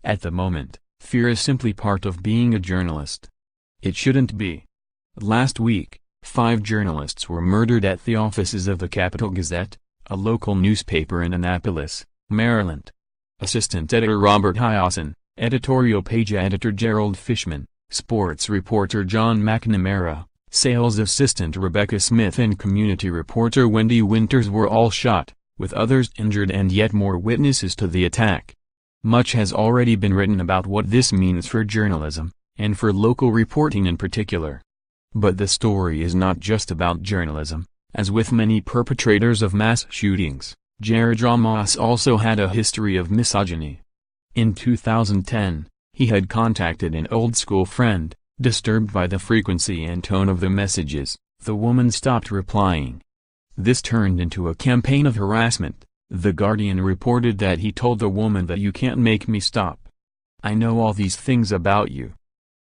At the moment, fear is simply part of being a journalist. It shouldn't be. Last week, 5 journalists were murdered at the offices of the Capital Gazette, a local newspaper in Annapolis, Maryland. Assistant editor Robert Hiaasen, editorial page editor Gerald Fischman, sports reporter John McNamara, sales assistant Rebecca Smith and community reporter Wendi Winters were all shot, with others injured and yet more witnesses to the attack. Much has already been written about what this means for journalism, and for local reporting in particular. But the story is not just about journalism. As with many perpetrators of mass shootings, Gerald Fischman also had a history of misogyny. In 2010, he had contacted an old-school friend. Disturbed by the frequency and tone of the messages, the woman stopped replying. This turned into a campaign of harassment. The Guardian reported that he told the woman that "you can't make me stop. I know all these things about you."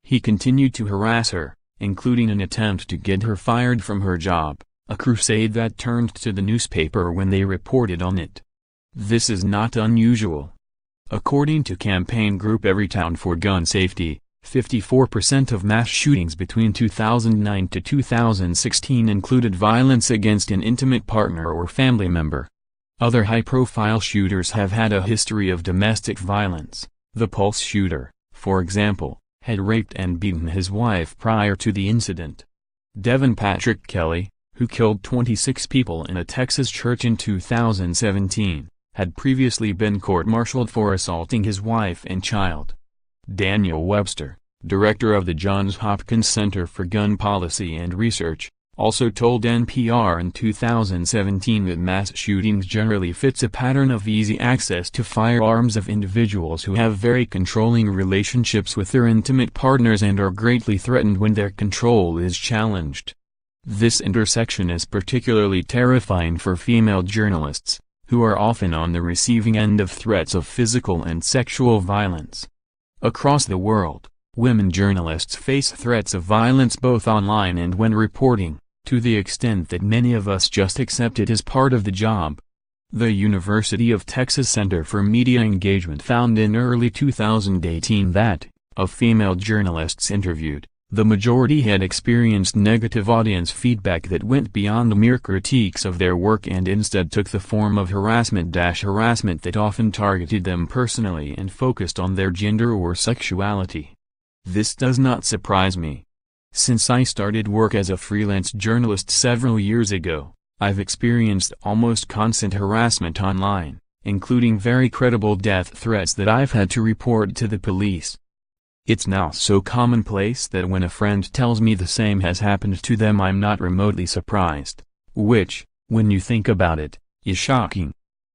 He continued to harass her, including an attempt to get her fired from her job, a crusade that turned to the newspaper when they reported on it. This is not unusual. According to campaign group Everytown for Gun Safety, 54% of mass shootings between 2009 to 2016 included violence against an intimate partner or family member. Other high-profile shooters have had a history of domestic violence. The Pulse shooter, for example, had raped and beaten his wife prior to the incident. Devin Patrick Kelly, who killed 26 people in a Texas church in 2017, had previously been court-martialed for assaulting his wife and child. Daniel Webster, director of the Johns Hopkins Center for Gun Policy and Research, also told NPR in 2017 that mass shootings generally fits a pattern of easy access to firearms of individuals who have very controlling relationships with their intimate partners and are greatly threatened when their control is challenged. This intersection is particularly terrifying for female journalists, who are often on the receiving end of threats of physical and sexual violence. Across the world, women journalists face threats of violence both online and when reporting, to the extent that many of us just accept it as part of the job. The University of Texas Center for Media Engagement found in early 2018 that, of female journalists interviewed, the majority had experienced negative audience feedback that went beyond mere critiques of their work and instead took the form of harassment that often targeted them personally and focused on their gender or sexuality. This does not surprise me. Since I started work as a freelance journalist several years ago, I've experienced almost constant harassment online, including very credible death threats that I've had to report to the police. It's now so commonplace that when a friend tells me the same has happened to them I'm not remotely surprised, which, when you think about it, is shocking.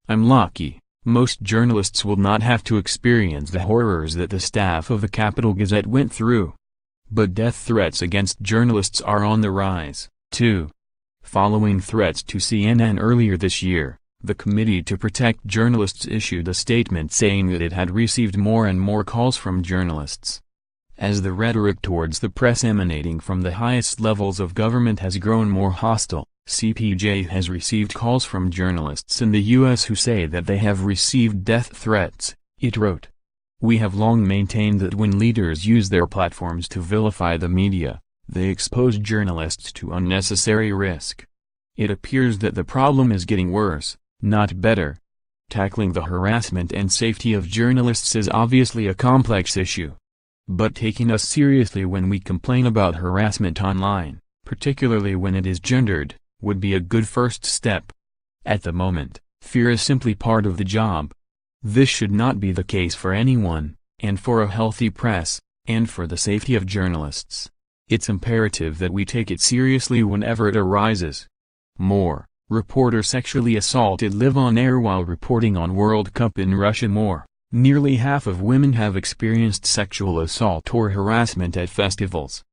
I'm lucky. Most journalists will not have to experience the horrors that the staff of the Capital Gazette went through. But death threats against journalists are on the rise, too. Following threats to CNN earlier this year, the Committee to Protect Journalists issued a statement saying that it had received more and more calls from journalists. As the rhetoric towards the press emanating from the highest levels of government has grown more hostile, CPJ has received calls from journalists in the U.S. who say that they have received death threats, it wrote. We have long maintained that when leaders use their platforms to vilify the media, they expose journalists to unnecessary risk. It appears that the problem is getting worse, not better. Tackling the harassment and safety of journalists is obviously a complex issue. But taking us seriously when we complain about harassment online, particularly when it is gendered, would be a good first step. At the moment, fear is simply part of the job. This should not be the case for anyone, and for a healthy press, and for the safety of journalists. It's imperative that we take it seriously whenever it arises. More, reporter sexually assaulted live on air while reporting on World Cup in Russia. More, nearly half of women have experienced sexual assault or harassment at festivals.